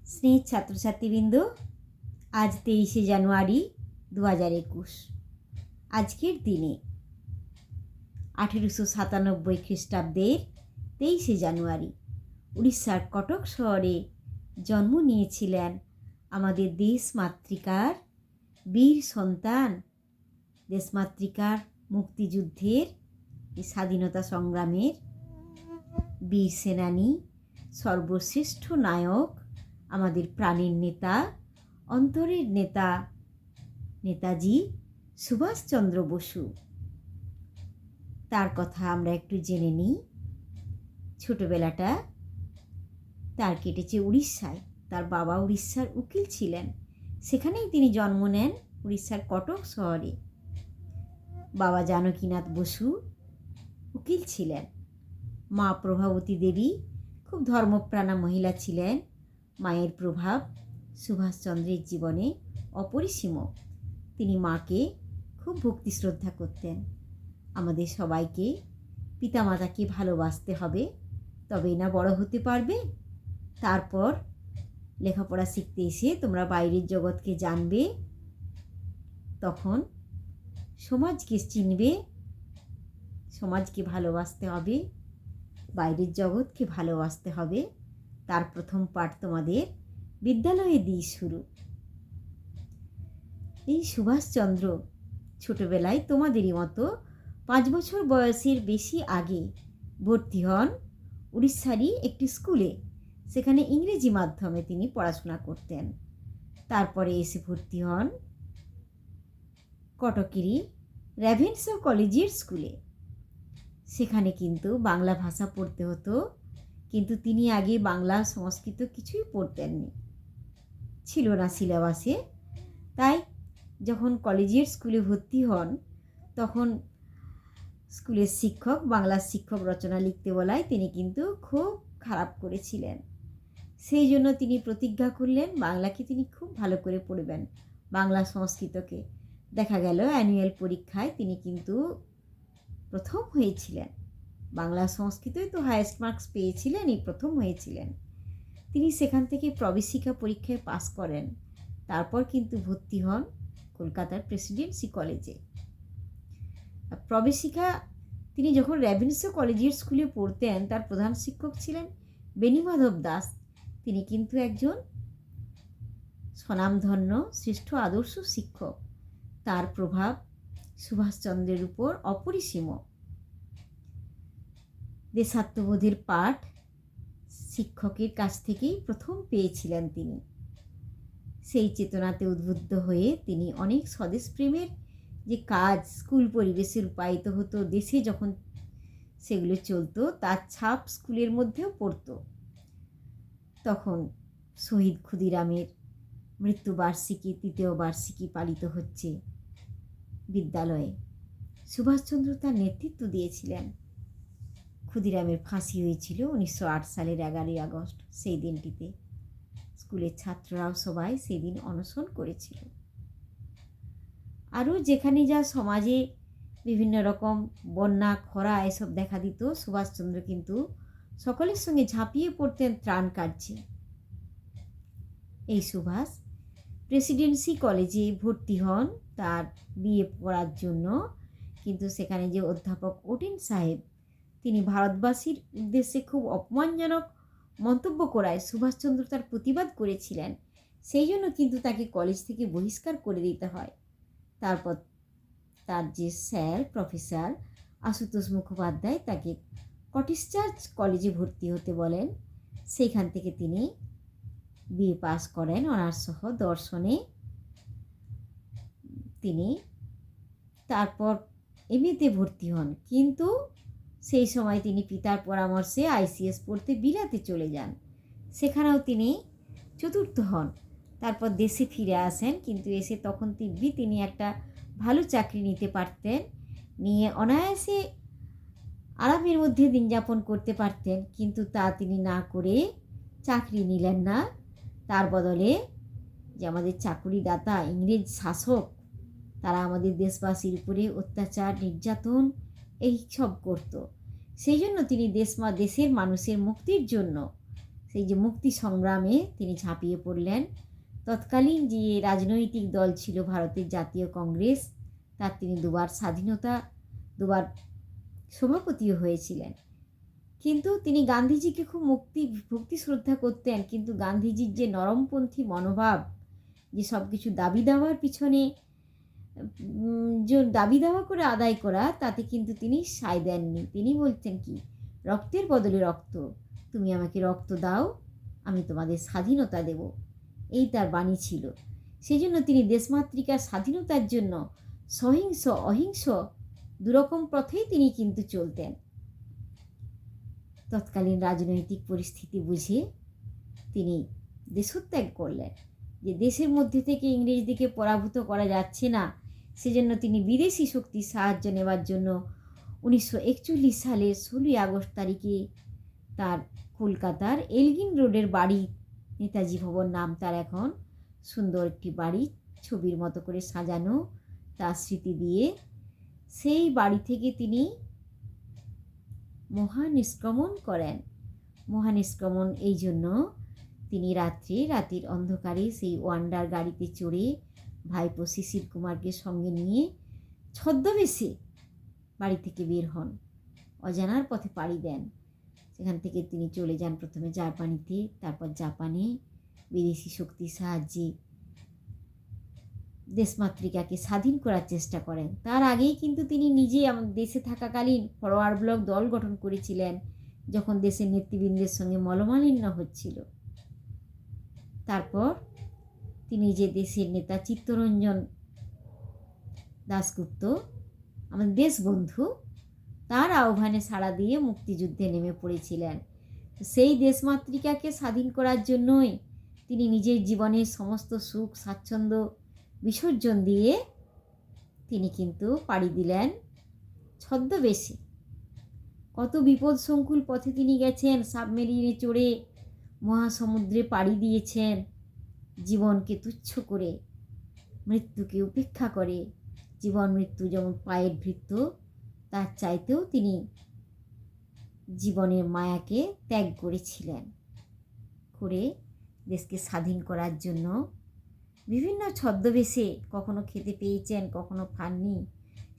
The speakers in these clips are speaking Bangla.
স্নেহ ছাত্রছাত্রীবৃন্দ, আজ 23শে জানুয়ারি 2021। আজকের দিনে 1897 খ্রিস্টাব্দের 23শে জানুয়ারি উড়িষ্যার কটক শহরে জন্ম নিয়েছিলেন আমাদের দেশমাতৃকার বীর সন্তান, দেশমাতৃকার মুক্তিযুদ্ধের স্বাধীনতা সংগ্রামের বীর সেনানী, সর্বশ্রেষ্ঠ নায়ক, আমাদের প্রাণের নেতা, অন্তরের নেতা নেতাজি সুভাষচন্দ্র বসু। তার কথা আমরা একটু জেনে নিই। ছোটবেলাটা তার কেটেছে উড়িষ্যায়। তার বাবা উড়িষ্যার উকিল ছিলেন, সেখানেই তিনি জন্ম নেন উড়িষ্যার কটক শহরে। বাবা জানকীনাথ বসু উকিল ছিলেন। মা প্রভাবতী দেবী খুব ধর্মপ্রাণা মহিলা ছিলেন। মায়ের প্রভাব সুভাষচন্দ্রের জীবনে অপরিসীম। তিনি মাকে খুব ভক্তি শ্রদ্ধা করতেন। আমাদের সবাইকে পিতামাতাকে ভালোবাসতে হবে, তবেই না বড় হতে পারবে। তারপর লেখাপড়া শিখতে এসে তোমরা বাইরের জগৎকে জানবে, তখন সমাজকে চিনবে, সমাজকে ভালোবাসতে হবে, বাইরের জগৎকে ভালোবাসতে হবে। তার প্রথম পাঠ তোমাদের বিদ্যালয়ে দিয়ে শুরু। এই সুভাষচন্দ্র ছোটবেলায় তোমাদেরই মতো 5 বছর বয়সের বেশি আগে ভর্তি হন উড়িষ্যারই একটি স্কুলে। সেখানে ইংরেজি মাধ্যমে তিনি পড়াশোনা করতেন। তারপরে এসে ভর্তি হন কটকেরই রেভেনশা কলেজের স্কুলে। সেখানে কিন্তু বাংলা ভাষা পড়তে হতো, কিন্তু তিনি আগে বাংলা সংস্কৃত কিছুই পড়তেননি, ছিল না সিলেবাসে। তাই যখন কলেজের স্কুলে ভর্তি হন, তখন স্কুলের শিক্ষক, বাংলার শিক্ষক রচনা লিখতে বলায় তিনি কিন্তু খুব খারাপ করেছিলেন। সেই জন্য তিনি প্রতিজ্ঞা করলেন বাংলাকে তিনি খুব ভালো করে পড়বেন, বাংলা সংস্কৃতকে। দেখা গেল অ্যানুয়াল পরীক্ষায় তিনি কিন্তু প্রথম হয়েছিলেন। বাংলা সংস্কৃতই তো হায়েস্ট মার্কস পেয়েছিলেন, এই প্রথম হয়েছিলেন তিনি। সেখান থেকে প্রবেশিকা পরীক্ষায় পাস করেন। তারপর কিন্তু ভর্তি হন কলকাতার প্রেসিডেন্সি কলেজে। প্রবেশিকা তিনি যখন রেভেনশা কলেজের স্কুলে পড়তেন, তার প্রধান শিক্ষক ছিলেন বেণীমাধব দাস। তিনি কিন্তু একজন স্বনামধন্য শ্রেষ্ঠ আদর্শ শিক্ষক। তার প্রভাব সুভাষচন্দ্রের উপর অপরিসীম। দেশাত্মবোধের পাঠ শিক্ষকের কাছ থেকেই প্রথম পেয়েছিলেন তিনি। সেই চেতনাতে উদ্বুদ্ধ হয়ে তিনি অনেক স্বদেশপ্রেমের যে কাজ স্কুল পরিবেশে রূপায়িত হতো, দেশে যখন সেগুলো চলতো, তার ছাপ স্কুলের মধ্যেও পড়তো। তখন শহীদ ক্ষুদিরামের মৃত্যুবার্ষিকী, 3য় বার্ষিকী পালিত হচ্ছে বিদ্যালয়ে। সুভাষচন্দ্র তার নেতৃত্ব দিয়েছিলেন। ক্ষুদিরামের ফাঁসি হয়েছিল 1908 সালের 11ই আগস্ট। সেই দিনটিতে স্কুলের ছাত্ররাও সবাই সেই দিন অনশন করেছিল। আরও যেখানে যা সমাজে বিভিন্ন রকম বন্যা, খরা এসব দেখা দিত, সুভাষচন্দ্র কিন্তু সকলের সঙ্গে ঝাঁপিয়ে পড়তেন ত্রাণ কার্যে। এই সুভাষ প্রেসিডেন্সি কলেজে ভর্তি হন তার বিএ পড়ার জন্য। কিন্তু সেখানে যে অধ্যাপক ওটেন সাহেব, তিনি ভারতবাসীর উদ্দেশ্যে খুব অপমানজনক মন্তব্য করায় সুভাষচন্দ্র তার প্রতিবাদ করেছিলেন। সেই জন্য কিন্তু তাকে কলেজ থেকে বহিষ্কার করে দিতে হয়। তারপর তার যে স্যার প্রফেসর আশুতোষ মুখোপাধ্যায় তাকে কটিশ চার্চ কলেজে ভর্তি হতে বলেন। সেইখান থেকে তিনি বিএ পাস করেন অনার্স সহ দর্শনে। তিনি তারপর এমএতে ভর্তি হন, কিন্তু সেই সময় তিনি পিতার পরামর্শে আইসিএস পড়তে বিলাতে চলে যান। সেখানেও তিনি চতুর্থ হন। তারপর দেশে ফিরে আসেন, কিন্তু এসে তখন তিনি একটা ভালো চাকরি নিতে পারতেন, নিয়ে অনায়াসে আরামের মধ্যে দিন যাপন করতে পারতেন। কিন্তু তা তিনি না করে চাকরি নিলেন না। তার বদলে যে আমাদের চাকুরিদাতা ইংরেজ শাসক, তারা আমাদের দেশবাসীর উপরে অত্যাচার, নির্যাতন এই সব করত। সেই জন্য তিনি দেশের মানুষের মুক্তির জন্য সেই যে মুক্তি সংগ্রামে তিনি ঝাঁপিয়ে পড়লেন। তৎকালীন যে রাজনৈতিক দল ছিল ভারতের জাতীয় কংগ্রেস, তার তিনি দুবার সভাপতিও হয়েছিলেন। কিন্তু তিনি গান্ধীজিকে খুব ভক্তি শ্রদ্ধা করতেন, কিন্তু গান্ধীজির যে নরমপন্থী মনোভাব, যে সব কিছু দাবি দাওয়ার পিছনে যে দাবি দাওয়া করে আদায় করা, তাতে কিন্তু তিনি সায় দেননি। তিনি বলতেন কি, রক্তের বদলে রক্ত, তুমি আমাকে রক্ত দাও, আমি তোমাদের স্বাধীনতা দেব, এই তার বাণী ছিল। সেই জন্য তিনি দেশমাতৃকার স্বাধীনতার জন্য সহিংস অহিংস দুরকম পথেই তিনি কিন্তু চলতেন। তৎকালীন রাজনৈতিক পরিস্থিতি বুঝে তিনি দেশত্যাগ করলেন, যে দেশের মধ্যে থেকে ইংরেজদিকে পরাভূত করা যাচ্ছে না, সেজন্য তিনি বিদেশি শক্তির সাহায্য নেওয়ার জন্য 1941 সালের 16 আগস্ট তারিখে তার কলকাতার এলগিন রোডের বাড়ি, নেতাজি ভবন নাম তার এখন, সুন্দর একটি বাড়ি, ছবির মতো করে সাজানো, তার স্মৃতি দিয়ে সেই বাড়ি থেকে তিনি মহানিষ্ক্রমণ করেন। মহানিষ্ক্রমণ এই জন্য, তিনি রাতের অন্ধকারে সেই ওয়ান্ডার গাড়িতে চড়ে ভাইপো শিশির কুমারকে সঙ্গে নিয়ে ছদ্মবেশে বাড়ি থেকে বের হন, অজানার পথে পাড়ি দেন। সেখান থেকে তিনি চলে যান প্রথমে জার্মানিতে, তারপর জাপানে বিদেশি শক্তির সাহায্যে দেশমাতৃকাকে স্বাধীন করার চেষ্টা করেন। তার আগেই কিন্তু তিনি নিজে দেশে থাকাকালীন ফরওয়ার্ড ব্লক দল গঠন করেছিলেন, যখন দেশের নেতৃবৃন্দের সঙ্গে মলমালিন্য হচ্ছিল। তারপর তিনি যে দেশের নেতা চিত্তরঞ্জন দাশগুপ্ত, আমাদের দেশবন্ধু, তার আহ্বানে সাড়া দিয়ে মুক্তিযুদ্ধে নেমে পড়েছিলেন। সেই দেশমাতৃকাকে স্বাধীন করার জন্যই তিনি নিজের জীবনের সমস্ত সুখ স্বাচ্ছন্দ্য বিসর্জন দিয়ে তিনি কিন্তু পাড়ি দিলেন ছদ্মবেশে। কত বিপদসংকুল পথে তিনি গেছেন, সাবমেরিনে চড়ে মহাসমুদ্রে পাড়ি দিয়েছেন, জীবনকে তুচ্ছ করে, মৃত্যুকে উপেক্ষা করে। জীবন মৃত্যু যেমন পায়ের ভৃত্য, তার চাইতেও তিনি জীবনের মায়াকে ত্যাগ করেছিলেন, করে দেশকে স্বাধীন করার জন্য বিভিন্ন ছদ্মবেশে কখনো খেতে পেয়েছেন, কখনো পাননি,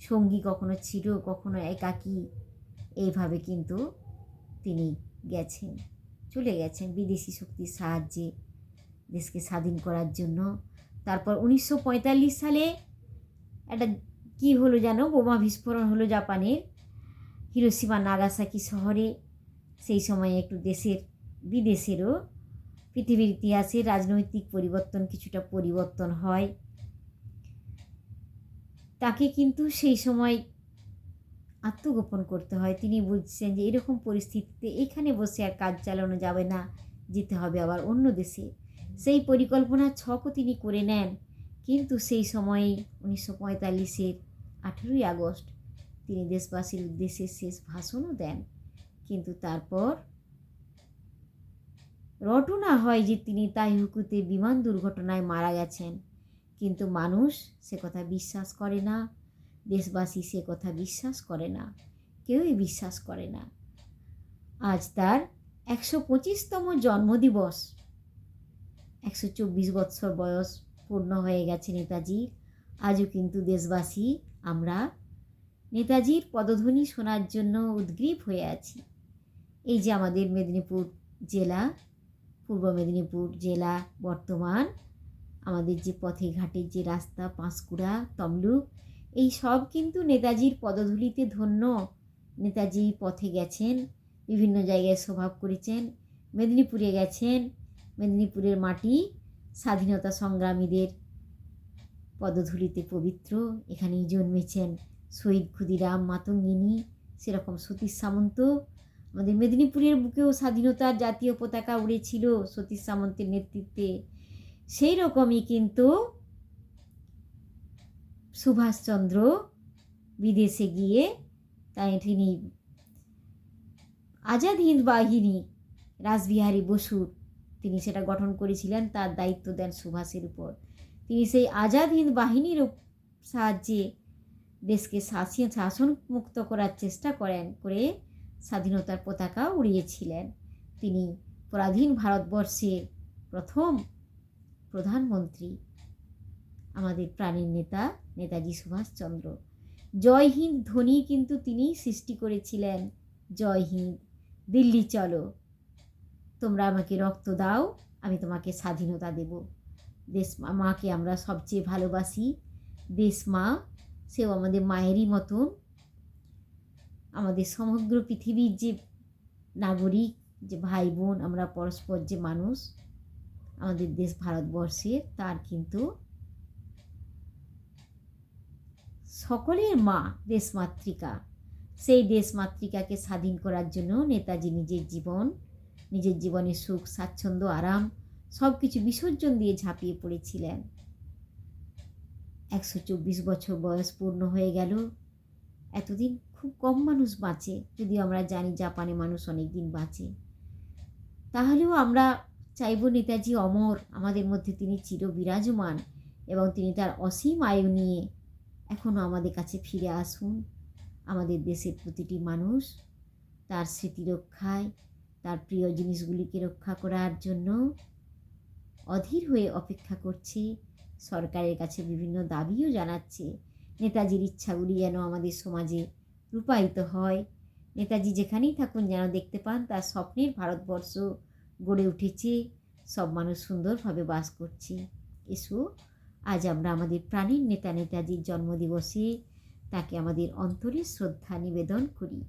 সঙ্গী কখনো ছিল, কখনো একাকী, এইভাবে কিন্তু তিনি চলে গেছেন বিদেশি শক্তির সাহায্যে দেশকে স্বাধীন করার জন্য। তারপর 1945 সালে একটা কী হলো যেন, বোমা বিস্ফোরণ হলো জাপানের হিরোশিমা নাগাসাকি শহরে। সেই সময়ে একটু দেশের বিদেশেরও পৃথিবীর ইতিহাসে রাজনৈতিক কিছুটা পরিবর্তন হয়। তাকে কিন্তু সেই সময় আত্মগোপন করতে হয়। তিনি বুঝছেন যে এরকম পরিস্থিতিতে এখানে বসে আর কাজ চালানো যাবে না, যেতে হবে আবার অন্য দেশে। সেই পরিকল্পনার ছকও তিনি করে নেন, কিন্তু সেই সময়ে 1945-এর 18ই আগস্ট তিনি দেশবাসীর উদ্দেশ্যে শেষ ভাষণও দেন। কিন্তু তারপর রটনা হয় যে তিনি তাইহুকুতে বিমান দুর্ঘটনায় মারা গেছেন, কিন্তু মানুষ সে কথা বিশ্বাস করে না, দেশবাসী সে কথা বিশ্বাস করে না, কেউই বিশ্বাস করে না। আজ তার 125তম জন্মদিবস, 124 বৎসর বয়স পূর্ণ হয়ে গেছে নেতাজির। আজও কিন্তু দেশবাসী আমরা নেতাজির পদধ্বনি শোনার জন্য উদ্গ্রীব হয়ে আছি। এই যে আমাদের পূর্ব মেদিনীপুর জেলা বর্তমান, আমাদের যে পথে ঘাটের যে রাস্তা, পাঁশকুড়া, তমলুক, এই সব কিন্তু নেতাজির পদধূলিতে ধন্য। নেতাজি পথে গেছেন, বিভিন্ন জায়গায় স্বভাব করেছেন, মেদিনীপুরে গেছেন, মেদিনীপুরের মাটি স্বাধীনতা সংগ্রামীদের পদধূলিতে পবিত্র, এখানেই জন্মেছেন শহীদ ক্ষুদিরাম, মাতঙ্গিনী, সেরকম সতীশ সামন্ত। আমাদের মেদিনীপুরের বুকেও স্বাধীনতার জাতীয় পতাকা উড়েছিল সতীশ সামন্তের নেতৃত্বে। সেই রকমই কিন্তু সুভাষচন্দ্র বিদেশে গিয়ে তিনি আজাদ হিন্দ বাহিনী, রাসবিহারী বসুর তিনি সেটা গঠন করেছিলেন, তার দায়িত্ব দেন সুভাষের উপর। তিনি সেই আজাদ হিন্দ বাহিনীর সাহায্যে দেশকে শাসন মুক্ত করার চেষ্টা করে স্বাধীনতার পতাকা উড়িয়েছিলেন। তিনি পরাধীন ভারতবর্ষের প্রথম প্রধানমন্ত্রী আমাদের প্রাণের নেতা নেতাজি সুভাষচন্দ্র। জয় হিন্দ ধ্বনি কিন্তু তিনিই সৃষ্টি করেছিলেন। জয় হিন্দ, দিল্লি চলো, তোমরা আমাকে রক্ত দাও, আমি তোমাকে স্বাধীনতা দেব। দেশ মাকে আমরা সবচেয়ে ভালোবাসি। দেশ মা, সেও আমাদের মায়েরই মতন। আমাদের সমগ্র পৃথিবীর যে নাগরিক, যে ভাই বোন, আমরা পরস্পর যে মানুষ, আমাদের দেশ ভারতবর্ষের, তার কিন্তু সকলের মা দেশমাতৃকা। সেই দেশমাতৃকাকে স্বাধীন করার জন্য নেতাজি নিজের জীবনের সুখ, স্বাচ্ছন্দ্য, আরাম সব কিছু বিসর্জন দিয়ে ঝাঁপিয়ে পড়েছিলেন। 124 বছর বয়স পূর্ণ হয়ে গেল। এতদিন খুব কম মানুষ বাঁচে, যদিও আমরা জানি জাপানে মানুষ অনেক দিন বাঁচে। তাহলেও আমরা চাইব নেতাজি অমর, আমাদের মধ্যে তিনি চির বিরাজমান, এবং তিনি তার অসীম আয়ু নিয়ে এখনও আমাদের কাছে ফিরে আসুন। আমাদের দেশের প্রতিটি মানুষ তার স্মৃতি রক্ষায়, তার প্রিয় জিনিসগুলিকে রক্ষা করার জন্য অধীর হয়ে অপেক্ষা করছে, সরকারের কাছে বিভিন্ন দাবিও জানাচ্ছে। নেতাজির ইচ্ছাগুলি যেন আমাদের সমাজে রূপায়িত হয়। নেতাজি যেখানেই থাকুন যেন দেখতে পান তার স্বপ্নের ভারতবর্ষ গড়ে উঠেছে, সব মানুষ সুন্দরভাবে বাস করছে। এসো আজ আমরা আমাদের প্রাণের নেতা নেতাজির জন্মদিবসে তাকে আমাদের অন্তরে শ্রদ্ধা নিবেদন করি।